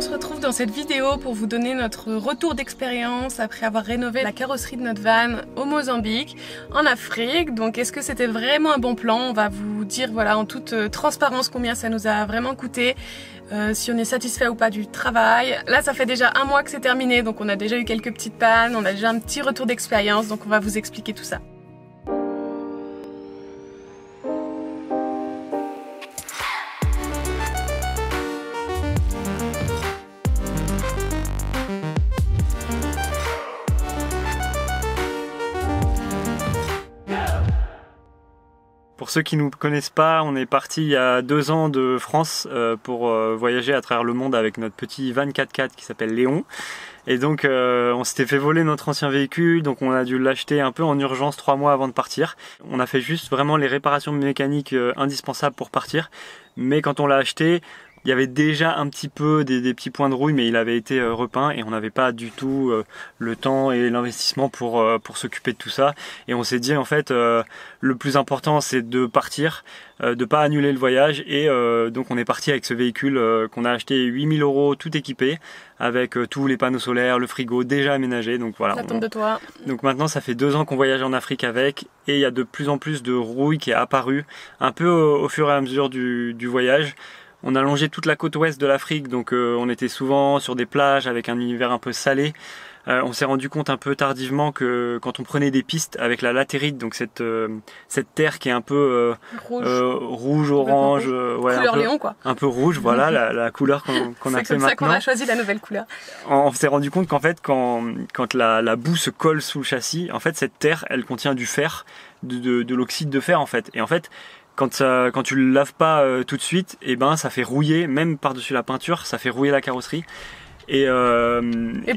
On se retrouve dans cette vidéo pour vous donner notre retour d'expérience après avoir rénové la carrosserie de notre van au Mozambique, en Afrique. Donc est-ce que c'était vraiment un bon plan? On va vous dire voilà en toute transparence combien ça nous a vraiment coûté, si on est satisfait ou pas du travail. Là ça fait déjà un mois que c'est terminé, donc on a déjà eu quelques petites pannes, on a déjà un petit retour d'expérience, donc on va vous expliquer tout ça. Pour ceux qui ne nous connaissent pas, on est parti il y a 2 ans de France pour voyager à travers le monde avec notre petit van 4x4 qui s'appelle Léon. Et donc on s'était fait voler notre ancien véhicule, donc on a dû l'acheter un peu en urgence 3 mois avant de partir. On a fait juste vraiment les réparations mécaniques indispensables pour partir. Mais quand on l'a acheté, il y avait déjà un petit peu des petits points de rouille, mais il avait été repeint et on n'avait pas du tout le temps et l'investissement pour s'occuper de tout ça. Et on s'est dit en fait le plus important c'est de partir, de pas annuler le voyage, et donc on est parti avec ce véhicule qu'on a acheté 8 000 € tout équipé, avec tous les panneaux solaires, le frigo déjà aménagé. Donc voilà. Ça tombe de toi. Donc maintenant ça fait 2 ans qu'on voyage en Afrique avec, et il y a de plus en plus de rouille qui est apparue un peu au fur et à mesure du voyage. On a longé toute la côte ouest de l'Afrique, donc on était souvent sur des plages avec un univers un peu salé. On s'est rendu compte un peu tardivement que quand on prenait des pistes avec la latérite, donc cette terre qui est un peu rouge, orange, ouais, couleur Léon quoi. Un peu rouge, voilà la couleur qu'on a fait maintenant. C'est comme ça qu'on a choisi la nouvelle couleur. On s'est rendu compte qu'en fait quand la boue se colle sous le châssis, en fait cette terre elle contient du fer, de l'oxyde de fer en fait. Et en fait quand tu le laves pas tout de suite, et ben ça fait rouiller, même par-dessus la peinture, ça fait rouiller la carrosserie. Et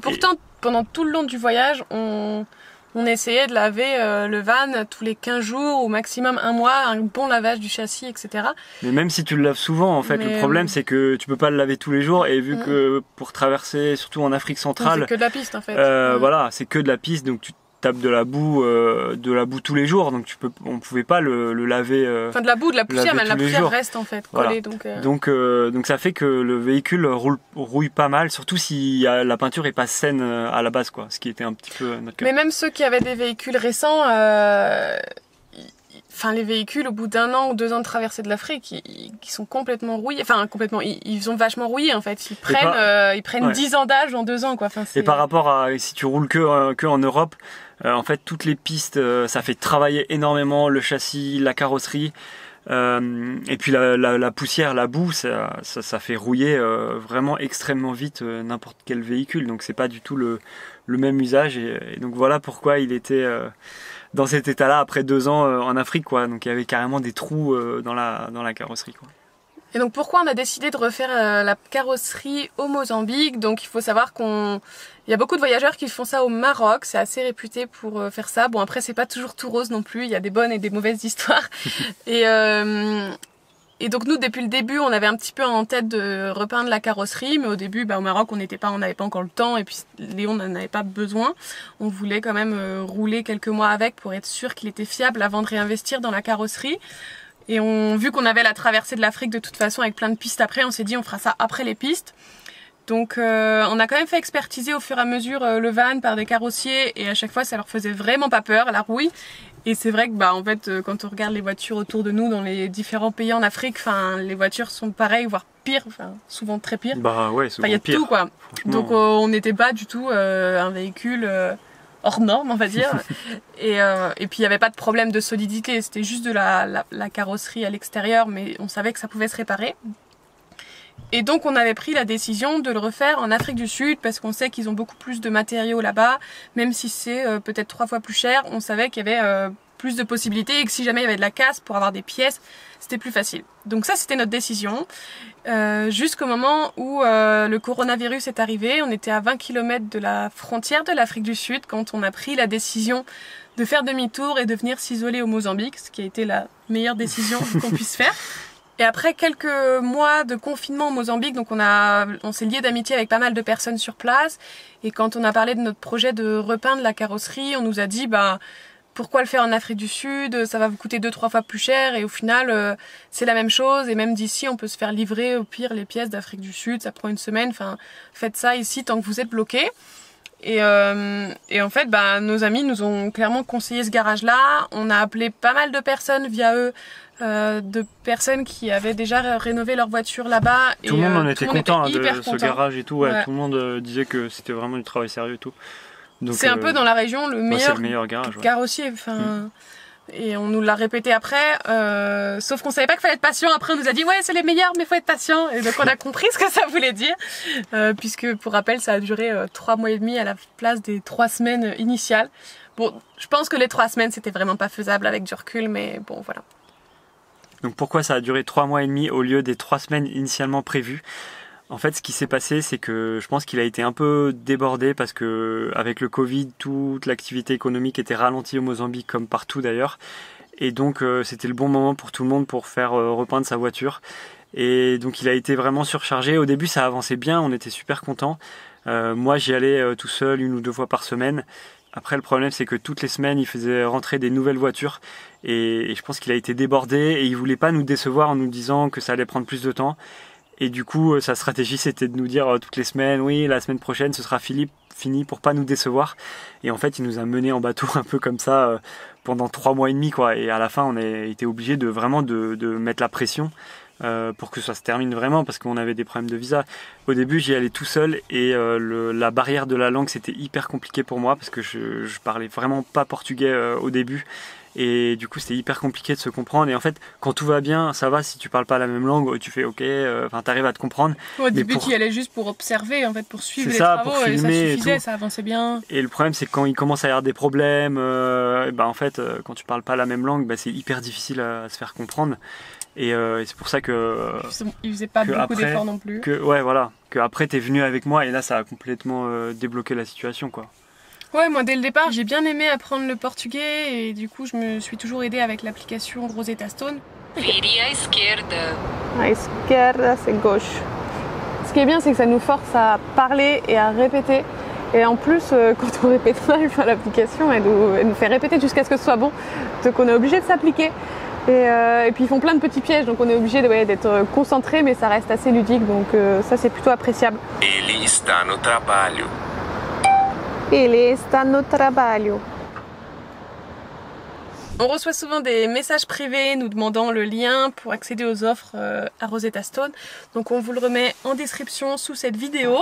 pourtant, pendant tout le long du voyage, on essayait de laver le van tous les 15 jours, au maximum 1 mois, un bon lavage du châssis, etc. Mais même si tu le laves souvent, en fait, le problème c'est que tu peux pas le laver tous les jours, et vu que pour traverser, surtout en Afrique centrale, c'est que de la piste en fait. Voilà, c'est que de la piste, donc tu tapes de la boue tous les jours, donc on pouvait pas le laver. Enfin de la boue, de la poussière, mais la poussière reste en fait collée. Voilà. Donc ça fait que le véhicule rouille pas mal, surtout si la peinture est pas saine à la base, quoi. Ce qui était un petit peu notre cas. Mais même ceux qui avaient des véhicules récents, enfin les véhicules au bout d'1 an ou 2 ans de traversée de l'Afrique, ils sont complètement rouillés. Enfin complètement, ils ont vachement rouillé en fait. Ils prennent 10 ans d'âge en 2 ans quoi. Enfin, et par rapport à si tu roules que en Europe, en fait toutes les pistes, ça fait travailler énormément le châssis, la carrosserie. Et puis la poussière, la boue, ça fait rouiller vraiment extrêmement vite n'importe quel véhicule. Donc c'est pas du tout le même usage, et donc voilà pourquoi il était dans cet état-là après 2 ans en Afrique, quoi. Donc il y avait carrément des trous dans la carrosserie, quoi. Et donc pourquoi on a décidé de refaire la carrosserie au Mozambique? Donc il faut savoir il y a beaucoup de voyageurs qui font ça au Maroc, c'est assez réputé pour faire ça. Bon après c'est pas toujours tout rose non plus, il y a des bonnes et des mauvaises histoires. Et donc nous depuis le début on avait un petit peu en tête de repeindre la carrosserie, mais au début au Maroc on n'avait pas encore le temps, et puis Léon n'en avait pas besoin. On voulait quand même rouler quelques mois avec pour être sûr qu'il était fiable avant de réinvestir dans la carrosserie. Et vu qu'on avait la traversée de l'Afrique de toute façon avec plein de pistes après, on s'est dit on fera ça après les pistes. Donc on a quand même fait expertiser au fur et à mesure le van par des carrossiers, et à chaque fois ça leur faisait vraiment pas peur, la rouille. Et c'est vrai que en fait quand on regarde les voitures autour de nous dans les différents pays en Afrique, les voitures sont pareilles, voire pires, souvent très pires. Bah ouais, souvent il y a pire, tout quoi. Donc on n'était pas du tout un véhicule hors norme on va dire. Et puis il n'y avait pas de problème de solidité, c'était juste de la carrosserie à l'extérieur, mais on savait que ça pouvait se réparer. Et donc on avait pris la décision de le refaire en Afrique du Sud, parce qu'on sait qu'ils ont beaucoup plus de matériaux là-bas, même si c'est peut-être 3 fois plus cher, on savait qu'il y avait plus de possibilités, et que si jamais il y avait de la casse pour avoir des pièces, c'était plus facile. Donc ça c'était notre décision, jusqu'au moment où le coronavirus est arrivé. On était à 20 km de la frontière de l'Afrique du Sud quand on a pris la décision de faire demi-tour et de venir s'isoler au Mozambique, ce qui a été la meilleure décision qu'on puisse faire. Et après quelques mois de confinement au Mozambique, donc on s'est lié d'amitié avec pas mal de personnes sur place, et quand on a parlé de notre projet de repeindre la carrosserie, on nous a dit pourquoi le faire en Afrique du Sud? Ça va vous coûter 2-3 fois plus cher et au final c'est la même chose et même d'ici on peut se faire livrer au pire les pièces d'Afrique du Sud, ça prend une semaine, enfin faites ça ici tant que vous êtes bloqué. Et en fait nos amis nous ont clairement conseillé ce garage là, on a appelé pas mal de personnes via eux, de personnes qui avaient déjà rénové leur voiture là-bas. Tout le monde en était content de hyper ce content. garage et tout, ouais. Tout le monde disait que c'était vraiment du travail sérieux et tout. C'est un peu dans la région le meilleur garage, carrossier. Et on nous l'a répété après, sauf qu'on savait pas qu'il fallait être patient. Après on nous a dit ouais c'est les meilleurs mais faut être patient. Et donc on a compris ce que ça voulait dire, puisque pour rappel ça a duré 3 mois et demi à la place des 3 semaines initiales. Bon, je pense que les 3 semaines c'était vraiment pas faisable avec du recul, mais bon voilà. Donc pourquoi ça a duré 3 mois et demi au lieu des 3 semaines initialement prévues? En fait, ce qui s'est passé, c'est que je pense qu'il a été un peu débordé parce que avec le Covid, toute l'activité économique était ralentie au Mozambique comme partout d'ailleurs. Et donc c'était le bon moment pour tout le monde pour faire repeindre sa voiture. Et donc il a été vraiment surchargé. Au début, ça avançait bien, on était super contents. Moi, j'y allais tout seul 1 ou 2 fois par semaine. Après, le problème, c'est que toutes les semaines, il faisait rentrer des nouvelles voitures. Et je pense qu'il a été débordé et il voulait pas nous décevoir en nous disant que ça allait prendre plus de temps. Et du coup, sa stratégie, c'était de nous dire toutes les semaines, oui, la semaine prochaine, ce sera fini pour pas nous décevoir. Et en fait, il nous a menés en bateau un peu comme ça pendant 3 mois et demi, quoi. Et à la fin, on a été obligé de vraiment de mettre la pression pour que ça se termine vraiment, parce qu'on avait des problèmes de visa. Au début, j'y allais tout seul et la barrière de la langue, c'était hyper compliqué pour moi parce que je parlais vraiment pas portugais au début. Et du coup, c'était hyper compliqué de se comprendre. Et en fait, quand tout va bien, ça va. Si tu parles pas la même langue, tu fais OK. Enfin, t'arrives à te comprendre. Au début, tu y allais juste pour observer, en fait, pour suivre les ça, travaux. pour filmer et ça suffisait, et ça avançait bien. Et le problème, c'est que quand il commence à y avoir des problèmes, en fait, quand tu parles pas la même langue, c'est hyper difficile à se faire comprendre. Et c'est pour ça que il faisait pas beaucoup d'efforts non plus. Que après, t'es venu avec moi et là, ça a complètement débloqué la situation, quoi. Ouais, moi dès le départ, j'ai bien aimé apprendre le portugais et du coup, je me suis toujours aidée avec l'application Rosetta Stone. Vire à esquerda. À esquerda, c'est gauche. Ce qui est bien, c'est que ça nous force à parler et à répéter. Et en plus, quand on répète mal, l'application, elle nous fait répéter jusqu'à ce que ce soit bon. Donc on est obligé de s'appliquer. Et puis ils font plein de petits pièges, donc on est obligé d'être concentré, mais ça reste assez ludique, donc ça c'est plutôt appréciable. Ele está no trabalho. Ele está no trabalho. On reçoit souvent des messages privés nous demandant le lien pour accéder aux offres à Rosetta Stone. Donc on vous le remet en description sous cette vidéo.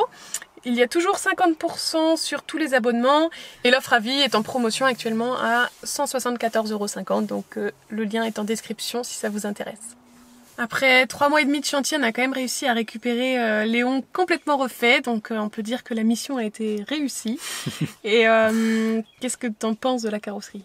Il y a toujours 50% sur tous les abonnements et l'offre à vie est en promotion actuellement à 174,50 €. Donc le lien est en description si ça vous intéresse. Après 3 mois et demi de chantier, on a quand même réussi à récupérer Léon complètement refait. Donc on peut dire que la mission a été réussie. Et qu'est-ce que tu en penses de la carrosserie ?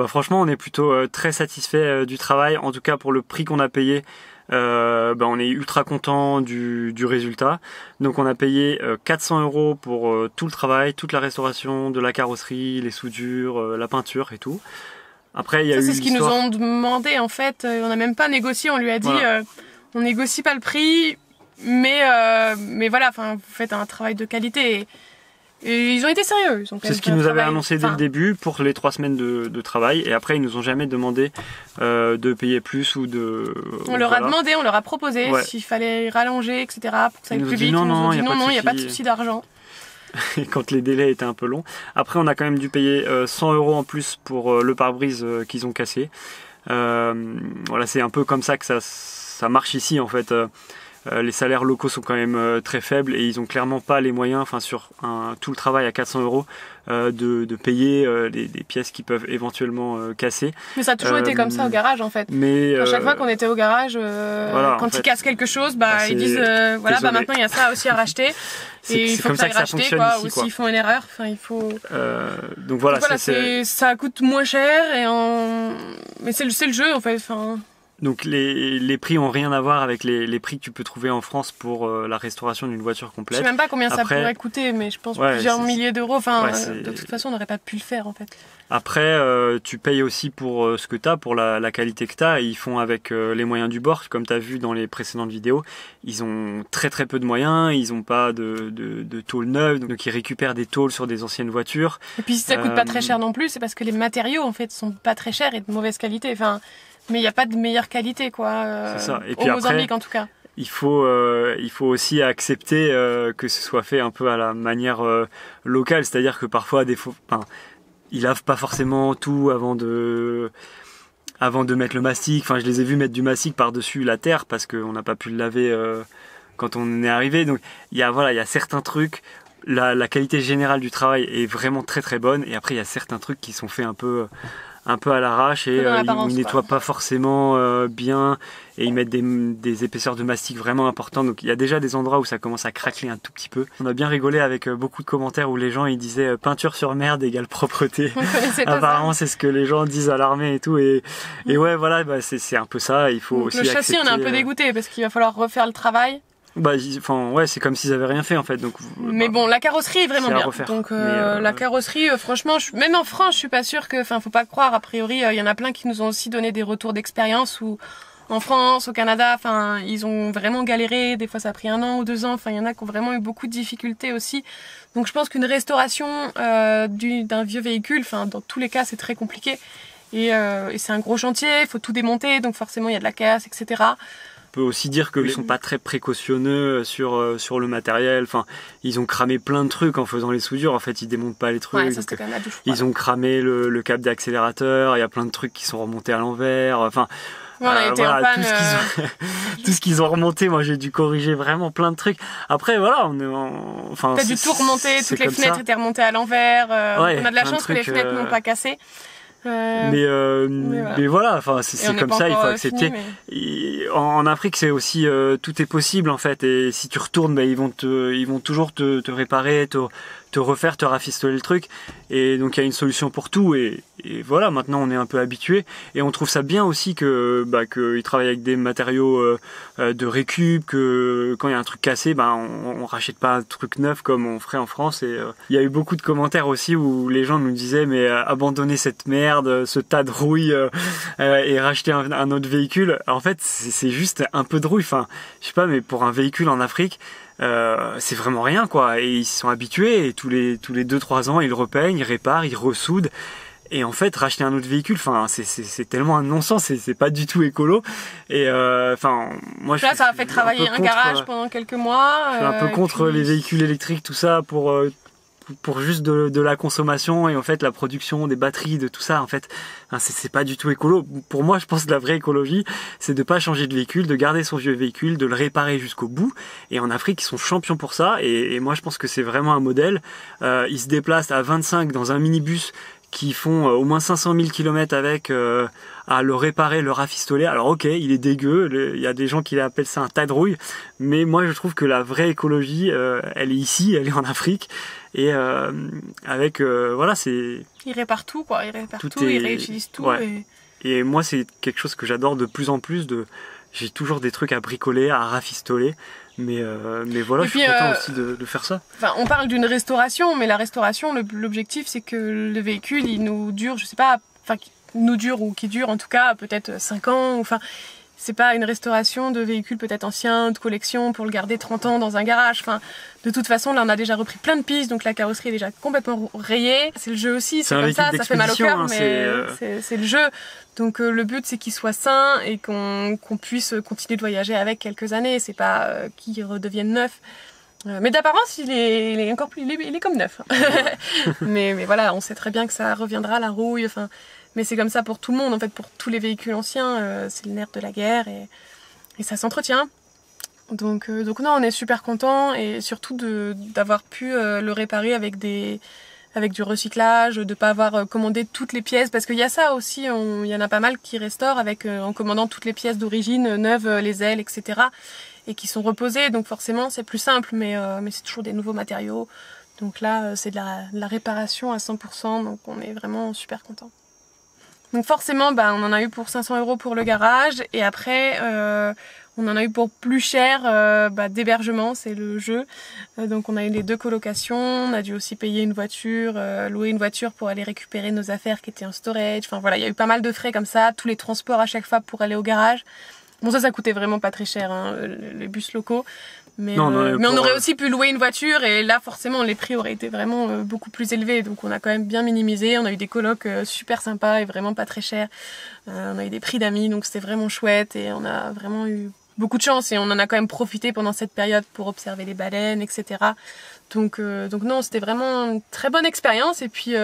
Franchement, on est plutôt très satisfait du travail. En tout cas, pour le prix qu'on a payé, on est ultra content du résultat. Donc on a payé 400 € pour tout le travail, toute la restauration de la carrosserie, les soudures, la peinture et tout. Après, il y a eu c'est ce qu'ils nous ont demandé en fait. On n'a même pas négocié. On lui a dit on négocie pas le prix, mais voilà, enfin vous faites un travail de qualité. Et ils ont été sérieux. C'est ce qu'ils nous avaient annoncé dès le début pour les 3 semaines de travail. Et après, ils nous ont jamais demandé de payer plus ou de... On leur a demandé, on leur a proposé s'il fallait rallonger, etc. pour que ça aille plus vite. Ils nous ont dit non, il n'y a pas de souci d'argent. Et quand les délais étaient un peu longs. Après, on a quand même dû payer 100 € en plus pour le pare-brise qu'ils ont cassé. Voilà, c'est un peu comme ça que ça marche ici en fait. Les salaires locaux sont quand même très faibles et ils ont clairement pas les moyens, sur tout le travail à 400 €, de payer des pièces qui peuvent éventuellement casser. Mais ça a toujours été comme ça au garage en fait. Mais à chaque fois qu'on était au garage, quand ils cassent quelque chose, ils disent maintenant il y a ça aussi à racheter. Et il faut comme ça que ça racheter, fonctionne ici, ou s'ils font une erreur, il faut. Donc voilà, ça coûte moins cher mais c'est le jeu en fait. Donc les prix ont rien à voir avec les prix que tu peux trouver en France pour la restauration d'une voiture complète. Je sais même pas combien ça pourrait coûter, mais je pense plusieurs milliers d'euros. Enfin, de toute façon, on n'aurait pas pu le faire en fait. Après, tu payes aussi pour ce que tu as, pour la qualité que tu as. Ils font avec les moyens du bord, comme tu as vu dans les précédentes vidéos. Ils ont très très peu de moyens, ils n'ont pas de tôle neuve, donc ils récupèrent des tôles sur des anciennes voitures. Et puis si ça coûte pas très cher non plus, c'est parce que les matériaux en fait sont pas très chers et de mauvaise qualité. Enfin, mais il n'y a pas de meilleure qualité quoi. C'est ça. Et puis au Mozambique en tout cas. Il faut aussi accepter que ce soit fait un peu à la manière locale, c'est-à-dire que parfois ils lavent pas forcément tout avant de mettre le mastic. Enfin, je les ai vus mettre du mastic par-dessus la terre parce qu'on n'a pas pu le laver quand on est arrivé. Donc il y a certains trucs. La qualité générale du travail est vraiment très très bonne. Et après il y a certains trucs qui sont faits un peu à l'arrache et ils nettoient pas forcément bien et ils mettent des épaisseurs de mastic vraiment importantes. Donc il y a déjà des endroits où ça commence à craquer un tout petit peu. On a bien rigolé avec beaucoup de commentaires où les gens ils disaient peinture sur merde égale propreté. Apparemment c'est ce que les gens disent à l'armée et tout et ouais voilà c'est un peu ça. Il faut donc, aussi le châssis on est un peu dégoûté parce qu'il va falloir refaire le travail. C'est comme s'ils avaient rien fait en fait. Donc, mais bon, la carrosserie est vraiment bien. Refaire. Donc la carrosserie, franchement, même en France, je suis pas sûre que, faut pas croire. A priori, il y en a plein qui nous ont aussi donné des retours d'expérience où en France, au Canada, ils ont vraiment galéré. Des fois, ça a pris 1 an ou 2 ans. Il y en a qui ont vraiment eu beaucoup de difficultés aussi. Donc je pense qu'une restauration d'un vieux véhicule, dans tous les cas, c'est très compliqué. Et c'est un gros chantier. Il faut tout démonter, donc forcément, il y a de la casse, etc. On peut aussi dire qu'ils sont pas très précautionneux sur le matériel. Enfin, ils ont cramé plein de trucs en faisant les soudures. En fait, ils démontent pas les trucs. Ouais, ça, quand même la douche, ils ont cramé le câble d'accélérateur. Il y a plein de trucs qui sont remontés à l'envers. Enfin, on a été en panne, tout ce qu'ils ont remonté, moi j'ai dû corriger vraiment plein de trucs. Après voilà, t'as dû tout remonter, toutes les fenêtres étaient remontées à l'envers. On a de la chance que les fenêtres n'ont pas cassé. Mais voilà, c'est comme ça, il faut accepter. En Afrique, c'est aussi tout est possible en fait. Et si tu retournes, ils vont toujours te réparer, te refaire, te rafistoler le truc. Et donc il y a une solution pour tout. Et voilà, maintenant on est un peu habitué. Et on trouve ça bien aussi qu'ils travaillent avec des matériaux de récup. Que quand il y a un truc cassé, on rachète pas un truc neuf comme on ferait en France. Et il y a eu beaucoup de commentaires aussi où les gens nous disaient mais abandonnez cette merde, ce tas de rouille et racheter un autre véhicule. En fait, c'est juste un peu de rouille. Enfin, je sais pas, mais pour un véhicule en Afrique. C'est vraiment rien quoi, et ils s'y sont habitués et tous les 2-3 ans ils le repeignent, ils réparent, ils ressoudent et en fait racheter un autre véhicule, c'est tellement un non-sens, c'est pas du tout écolo et moi là ça a fait travailler un garage pendant quelques mois. Je suis un peu contre les véhicules électriques, tout ça pour juste de la consommation et en fait la production des batteries, de tout ça en fait c'est pas du tout écolo. Pour moi je pense que la vraie écologie c'est de pas changer de véhicule, de garder son vieux véhicule, de le réparer jusqu'au bout et en Afrique ils sont champions pour ça et moi je pense que c'est vraiment un modèle. Ils se déplacent à 25 dans un minibus qui font au moins 500 000 km avec à le réparer, le rafistoler. Alors ok, il est dégueu, il y a des gens qui appellent ça un tas de rouille, mais moi je trouve que la vraie écologie, elle est ici, elle est en Afrique, et c'est... Ils réparent tout, quoi, ils réutilisent tout. Ouais. Et moi c'est quelque chose que j'adore de plus en plus, j'ai toujours des trucs à bricoler, à rafistoler. Mais voilà, je suis content aussi de faire ça. On parle d'une restauration, mais la restauration, l'objectif c'est que le véhicule il nous dure, je sais pas, nous dure ou qui dure en tout cas peut-être 5 ans. C'est pas une restauration de véhicules peut-être anciens, de collection pour le garder 30 ans dans un garage. De toute façon, là on a déjà repris plein de pistes, donc la carrosserie est déjà complètement rayée. C'est le jeu aussi, c'est comme ça fait mal au cœur, mais c'est le jeu. Donc le but c'est qu'il soit sain et qu'on puisse continuer de voyager avec quelques années. C'est pas qu'il redevienne neuf. Mais d'apparence il est encore plus, il est comme neuf. mais voilà, on sait très bien que ça reviendra la rouille. Mais c'est comme ça pour tout le monde en fait, pour tous les véhicules anciens. C'est le nerf de la guerre et ça s'entretient. Donc non, on est super contents et surtout d'avoir pu le réparer avec du recyclage, de pas avoir commandé toutes les pièces, parce qu'il y a ça aussi, il y en a pas mal qui restaurent en commandant toutes les pièces d'origine, neuves, les ailes, etc. et qui sont reposées, donc forcément c'est plus simple, mais c'est toujours des nouveaux matériaux. Donc là c'est de la réparation à 100%, donc on est vraiment super contents. Donc forcément, on en a eu pour 500 € pour le garage. Et après, on en a eu pour plus cher d'hébergement, c'est le jeu. Donc on a eu les 2 colocations. On a dû aussi payer une voiture, louer une voiture pour aller récupérer nos affaires qui étaient en storage. Enfin voilà, il y a eu pas mal de frais comme ça. Tous les transports à chaque fois pour aller au garage. Bon, ça coûtait vraiment pas très cher, hein, les bus locaux. Mais on aurait aussi pu louer une voiture et là forcément les prix auraient été vraiment beaucoup plus élevés, donc on a quand même bien minimisé. On a eu des colocs super sympas et vraiment pas très chers. On a eu des prix d'amis, donc c'était vraiment chouette et on a vraiment eu beaucoup de chance et on en a quand même profité pendant cette période pour observer les baleines, etc. Donc non, c'était vraiment une très bonne expérience et puis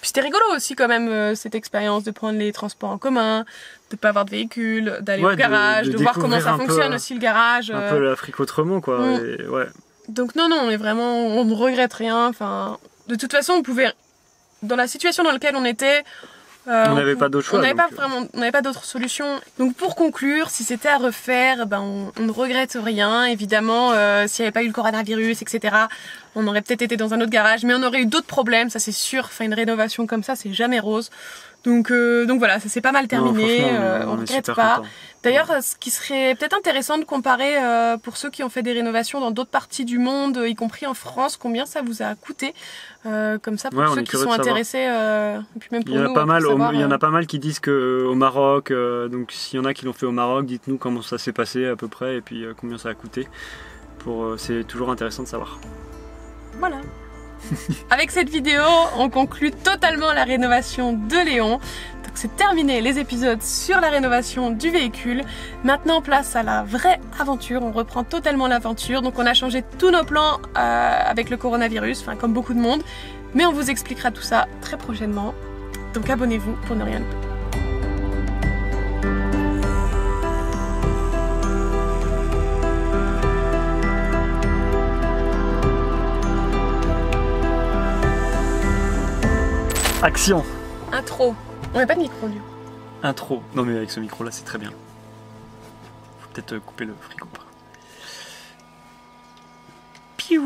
c'était rigolo aussi quand même cette expérience de prendre les transports en commun, de pas avoir de véhicule, d'aller au garage, de voir comment ça fonctionne aussi le garage. Un peu l'Afrique autrement quoi. Et, ouais. Donc non, on ne regrette rien. Enfin, de toute façon, on pouvait, dans la situation dans laquelle on était, on n'avait pas d'autre choix. On n'avait pas d'autre solution. Donc pour conclure, si c'était à refaire, on ne regrette rien. Évidemment, s'il n'y avait pas eu le coronavirus, etc., on aurait peut-être été dans un autre garage, mais on aurait eu d'autres problèmes, ça c'est sûr. Enfin, une rénovation comme ça, c'est jamais rose. Donc voilà, ça s'est pas mal terminé. On ne regrette pas. D'ailleurs, ce qui serait peut-être intéressant de comparer pour ceux qui ont fait des rénovations dans d'autres parties du monde, y compris en France, combien ça vous a coûté. Comme ça, pour ceux qui sont intéressés, et puis même pour nous. Il y en a pas mal qui disent que au Maroc, donc s'il y en a qui l'ont fait au Maroc, dites-nous comment ça s'est passé à peu près et puis combien ça a coûté. C'est toujours intéressant de savoir. Voilà. Avec cette vidéo, on conclut totalement la rénovation de Léon. Donc c'est terminé les épisodes sur la rénovation du véhicule. Maintenant, place à la vraie aventure. On reprend totalement l'aventure. Donc on a changé tous nos plans avec le coronavirus, enfin comme beaucoup de monde. Mais on vous expliquera tout ça très prochainement. Donc abonnez-vous pour ne rien louper. Action. Intro. On n'a pas de micro, du coup. Intro. Non mais avec ce micro là c'est très bien. Faut peut-être couper le frigo. Piou.